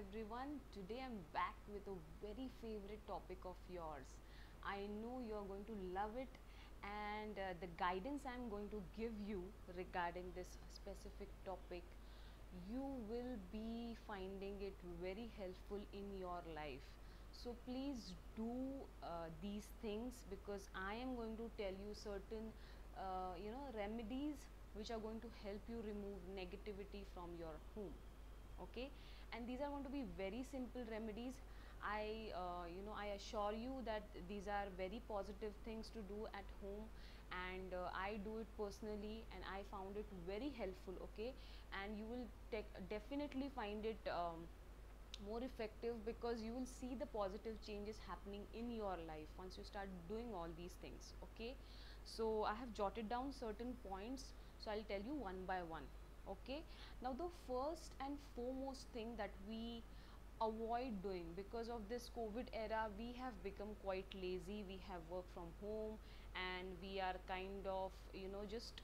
everyone. Today I'm back with a very favorite topic of yours. I know you're going to love it, and the guidance I'm going to give you regarding this specific topic, you will be finding it very helpful in your life. So please do these things, because I am going to tell you certain remedies which are going to help you remove negativity from your home. Okay, and these are going to be very simple remedies. I assure you that these are very positive things to do at home, and I do it personally and I found it very helpful. Okay, and you will definitely find it more effective, because you will see the positive changes happening in your life once you start doing all these things. Okay, so I have jotted down certain points, so I'll tell you one by one. Okay, now the first and foremost thing that we avoid doing, because of this COVID era, we have become quite lazy. We have work from home, and we are kind of just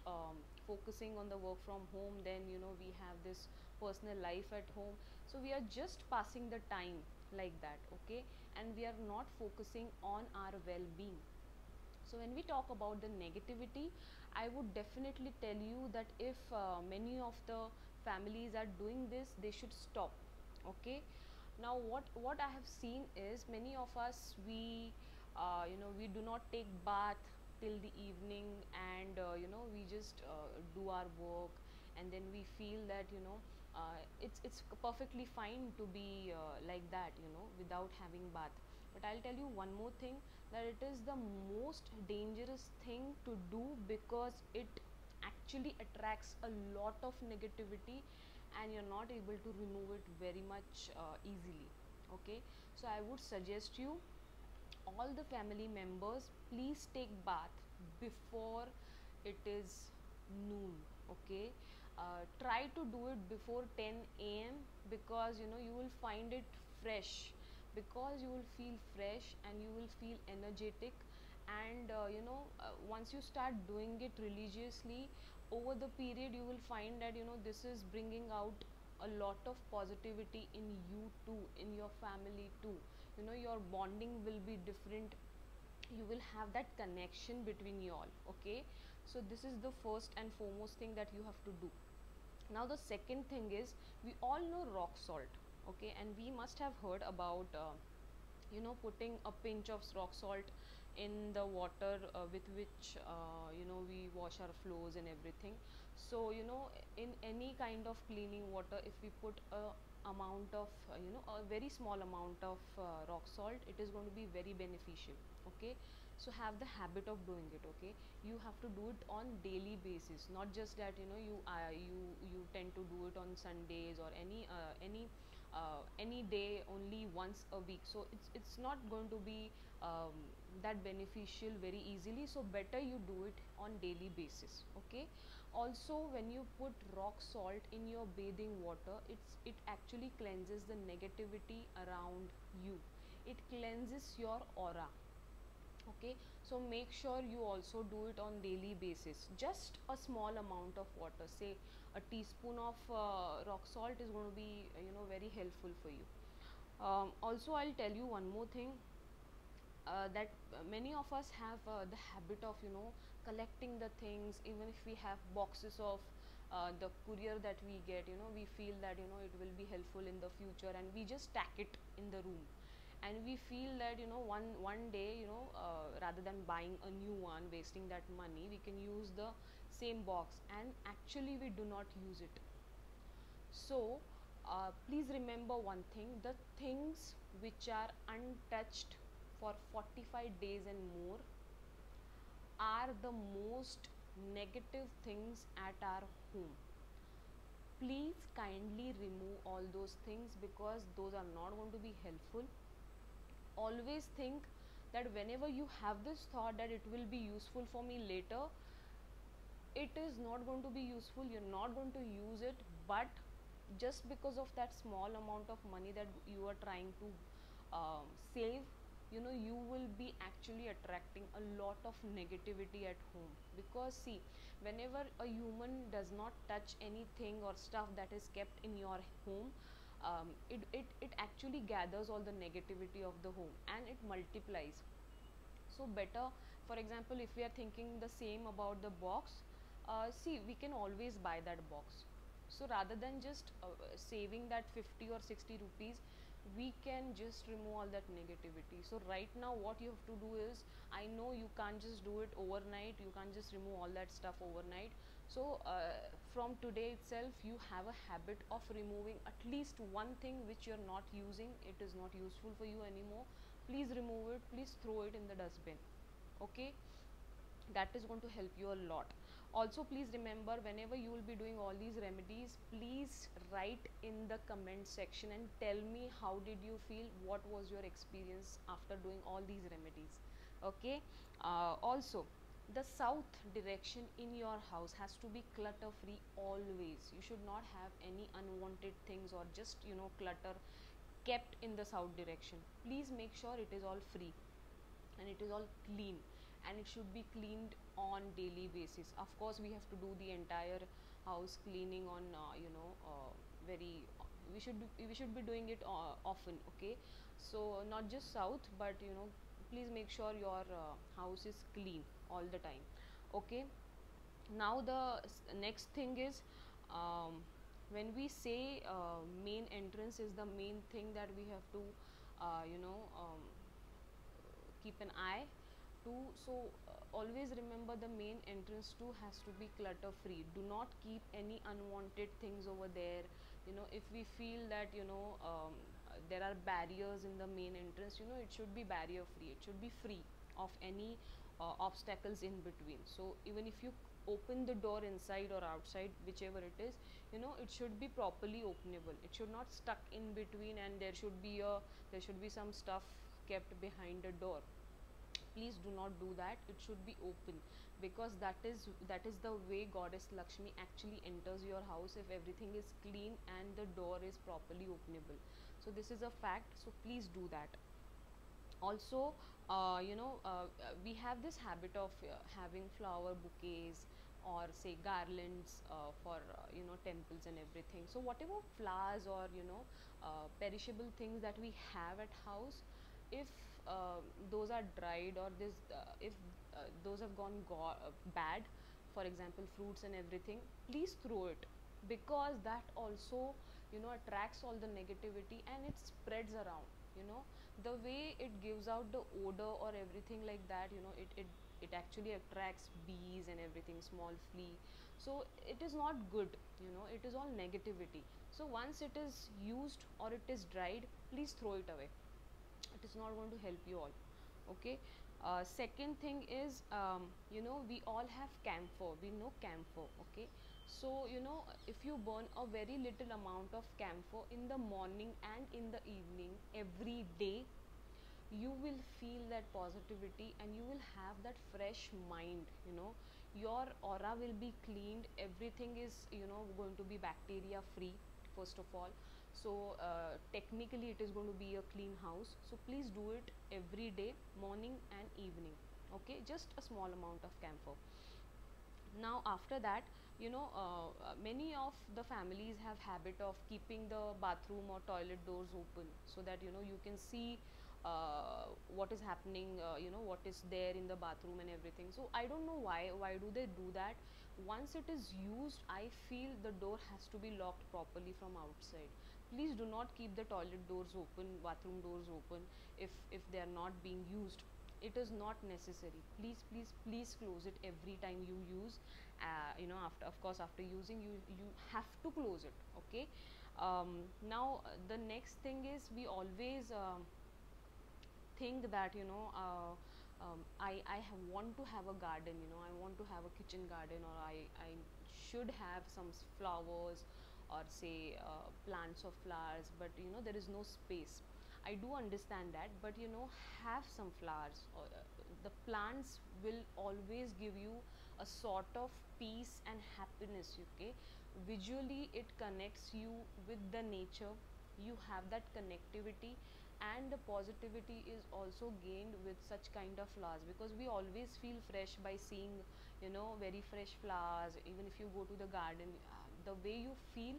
focusing on the work from home. Then we have this personal life at home, so we are just passing the time like that. Okay, and we are not focusing on our well-being. So when we talk about the negativity, I would definitely tell you that if many of the families are doing this, they should stop. Okay, now what I have seen is, many of us, we do not take bath till the evening, and we just do our work, and then we feel that it's perfectly fine to be like that, without having bath. But I'll tell you one more thing, that it is the most dangerous thing to do, because it actually attracts a lot of negativity, and you're not able to remove it very much easily. Okay, so I would suggest you, all the family members, please take bath before it is noon. Okay, try to do it before 10 a.m, because you will find it fresh, because you will feel fresh and you will feel energetic. And once you start doing it religiously, over the period, you will find that this is bringing out a lot of positivity in you too, in your family too. Your bonding will be different. You will have that connection between you all. Okay, so this is the first and foremost thing that you have to do. Now the second thing is, we all know rock salt. Okay, and we must have heard about putting a pinch of rock salt in the water with which we wash our floors and everything. So in any kind of cleaning water, if we put a amount of a very small amount of rock salt, it is going to be very beneficial. Okay, so have the habit of doing it. Okay, you have to do it on daily basis, not just that you tend to do it on Sundays or any day, only once a week. So it's not going to be that beneficial very easily, so better you do it on daily basis. Okay, also when you put rock salt in your bathing water, it actually cleanses the negativity around you. It cleanses your aura. Okay, so make sure you also do it on daily basis. Just a small amount of water, say a teaspoon of rock salt, is going to be very helpful for you. Also, I'll tell you one more thing, that many of us have the habit of collecting the things. Even if we have boxes of the courier that we get, we feel that it will be helpful in the future, and we just stack it in the room. And we feel that one day, rather than buying a new one, wasting that money, we can use the same box, and actually we do not use it. So please remember one thing: the things which are untouched for 45 days and more are the most negative things at our home. Please kindly remove all those things, because those are not going to be helpful. Always think that whenever you have this thought that it will be useful for me later, it is not going to be useful. You're not going to use it, but just because of that small amount of money that you are trying to save, you will be actually attracting a lot of negativity at home. Because see, whenever a human does not touch anything or stuff that is kept in your home, it actually gathers all the negativity of the home and it multiplies. So better, for example, if we are thinking the same about the box, see, we can always buy that box. So rather than just saving that 50 or 60 rupees, we can just remove all that negativity. So right now what you have to do is, I know you can't just do it overnight, you can't just remove all that stuff overnight. So from today itself you have a habit of removing at least one thing which you're not using, it is not useful for you anymore. Please remove it, please throw it in the dustbin. Okay, that is going to help you a lot. Also, please remember, whenever you will be doing all these remedies, please write in the comment section and tell me how did you feel, what was your experience after doing all these remedies. Okay, also, the south direction in your house has to be clutter free always. You should not have any unwanted things or just clutter kept in the south direction. Please make sure it is all free and it is all clean, and it should be cleaned on daily basis. Of course, we have to do the entire house cleaning on very we should be doing it often. Okay, so not just south, but please make sure your house is clean all the time. Okay, now the next thing is, when we say main entrance is the main thing that we have to keep an eye to. So always remember, the main entrance too has to be clutter free. Do not keep any unwanted things over there. If we feel that there are barriers in the main entrance, it should be barrier free, it should be free of any obstacles in between. So even if you open the door inside or outside, whichever it is, it should be properly openable. It should not stuck in between and there should be some stuff kept behind the door. Please do not do that. It should be open, because that is the way goddess Lakshmi actually enters your house, if everything is clean and the door is properly openable. So this is a fact, so please do that. Also, we have this habit of having flower bouquets or say garlands for temples and everything. So whatever flowers or perishable things that we have at house, if those are dried, or if those have gone bad, for example fruits and everything, please throw it, because that also attracts all the negativity and it spreads around. The way it gives out the odor or everything like that, it actually attracts bees and everything, small flea. So it is not good, it is all negativity. So once it is used or it is dried, please throw it away. It is not going to help you all. Okay, second thing is, we all have camphor, we know camphor. Okay, so if you burn a very little amount of camphor in the morning and in the evening every day, you will feel that positivity and you will have that fresh mind. Your aura will be cleaned, everything is going to be bacteria free, first of all. So technically it is going to be a clean house. So please do it every day, morning and evening. Okay, just a small amount of camphor. Now after that, many of the families have habit of keeping the bathroom or toilet doors open, so that you can see what is happening, what is there in the bathroom and everything. So I don't know why do they do that. Once it is used, I feel the door has to be locked properly from outside. Please do not keep the toilet doors open, bathroom doors open, if they are not being used. It is not necessary. Please close it every time you use. After, of course, after using, you have to close it. Okay, now the next thing is, we always think that I want to have a garden, I want to have a kitchen garden, or I should have some flowers, or say plants of flowers, but there is no space. I do understand that, but have some flowers, or the plants will always give you a sort of peace and happiness. Okay, visually it connects you with the nature, you have that connectivity, and the positivity is also gained with such kind of flowers, because we always feel fresh by seeing very fresh flowers. Even if you go to the garden, the way you feel,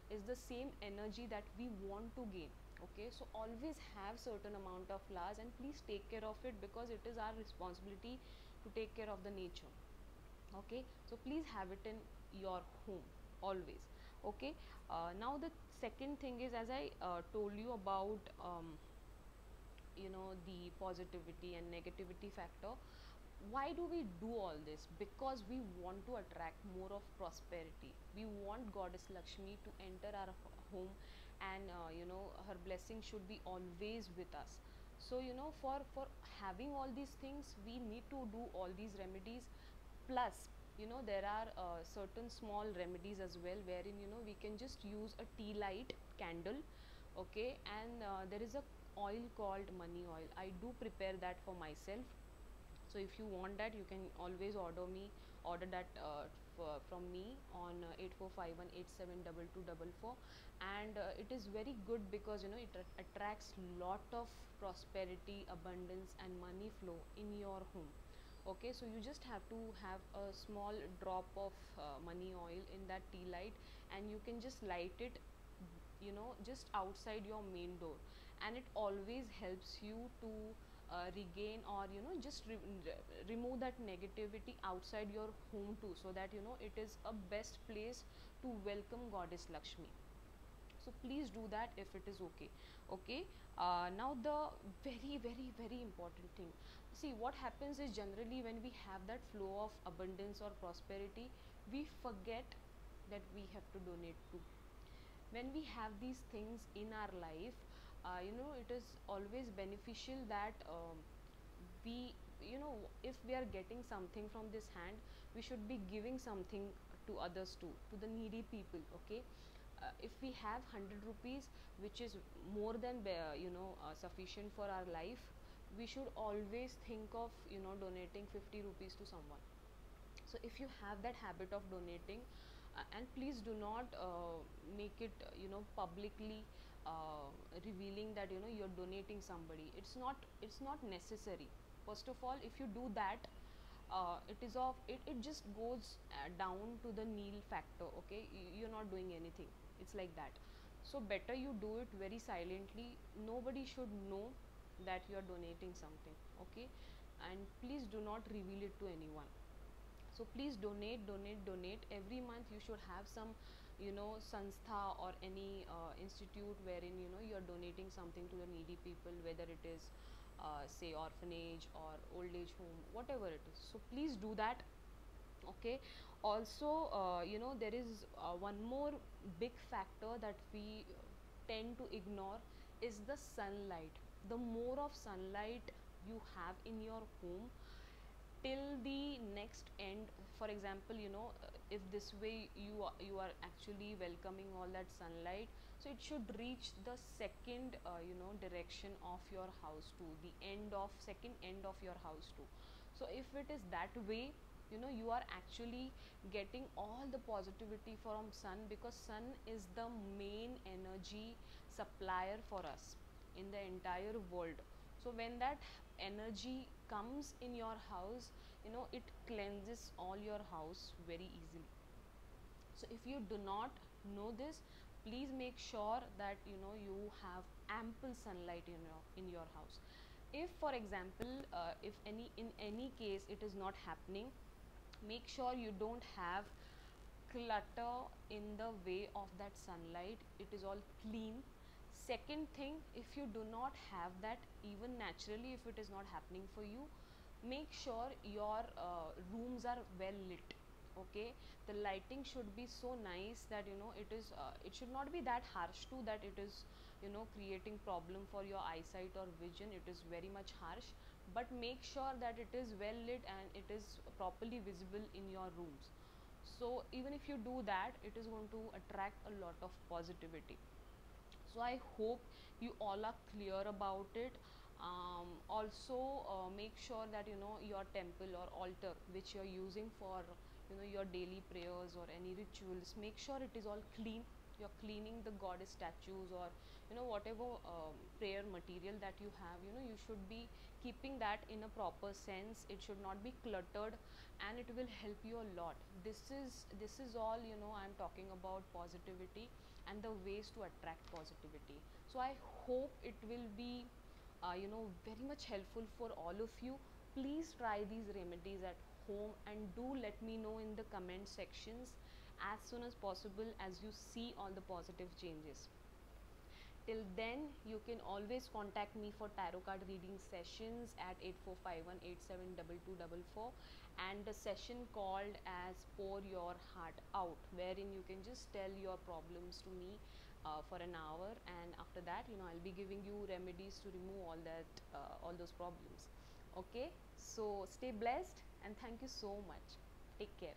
is the same energy that we want to gain. Okay, so always have certain amount of flowers, and please take care of it, because it is our responsibility to take care of the nature. Okay, so please have it in your home always. Okay, now the second thing is, as I told you about the positivity and negativity factor. Why do we do all this? Because we want to attract more of prosperity. We want Goddess Lakshmi to enter our home, and her blessing should be always with us. So for having all these things, we need to do all these remedies. Plus, there are certain small remedies as well, wherein we can just use a tea light candle. Okay, and there is a oil called money oil. I do prepare that for myself. So if you want that, you can always order that from me on 8451872244. And it is very good, because it attracts lot of prosperity, abundance and money flow in your home. Okay, so you just have to have a small drop of money oil in that tea light, and you can just light it just outside your main door, and it always helps you to regain, or just remove that negativity outside your home too, so that it is a best place to welcome Goddess Lakshmi. So please do that if it is okay. Okay, now the very important thing. See, what happens is, generally when we have that flow of abundance or prosperity, we forget that we have to donate too. When we have these things in our life, it is always beneficial that we if we are getting something from this hand, we should be giving something to others too, to the needy people. Okay, if we have 100 rupees, which is more than sufficient for our life, we should always think of donating 50 rupees to someone. So if you have that habit of donating, and please do not make it publicly revealing that you're donating somebody. It's not necessary. First of all, if you do that, it just goes down to the nil factor. Okay, you're not doing anything. It's like that. So better you do it very silently. Nobody should know that you're donating something. Okay, and please do not reveal it to anyone. So please donate every month. You should have some sanstha or any institute wherein you're donating something to the needy people, whether it is say orphanage or old age home, whatever it is. So please do that. Okay, also there is one more big factor that we tend to ignore, is the sunlight. The more of sunlight you have in your home, till the next end. For example, if this way you are actually welcoming all that sunlight, so it should reach the second direction of your house too, the end of second end of your house too. So if it is that way, you are actually getting all the positivity from sun, because sun is the main energy supplier for us in the entire world. So when that energy comes in your house, it cleanses all your house very easily. So if you do not know this, please make sure that you have ample sunlight in your house. If for example, if in any case it is not happening, make sure you don't have clutter in the way of that sunlight. It is all clean. Second thing, if you do not have that, even naturally, if it is not happening for you, make sure your rooms are well lit. Okay, the lighting should be so nice that it should not be that harsh too, that it is creating problem for your eyesight or vision. It is very much harsh, but make sure that it is well lit and it is properly visible in your rooms. So even if you do that, it is going to attract a lot of positivity. So I hope you all are clear about it. Also make sure that your temple or altar which you are using for your daily prayers or any rituals, make sure it is all clean. You're cleaning the goddess statues, or whatever prayer material that you have, you should be keeping that in a proper sense. It should not be cluttered, and it will help you a lot. This is all I'm talking about positivity. and the ways to attract positivity. So I hope it will be very much helpful for all of you. Please try these remedies at home and do let me know in the comment sections as soon as possible as you see all the positive changes. Till then, you can always contact me for tarot card reading sessions at 8451872244, and the session called as Pour Your Heart Out, wherein you can just tell your problems to me for an hour, and after that, I'll be giving you remedies to remove all those problems. Okay, so stay blessed and thank you so much. Take care.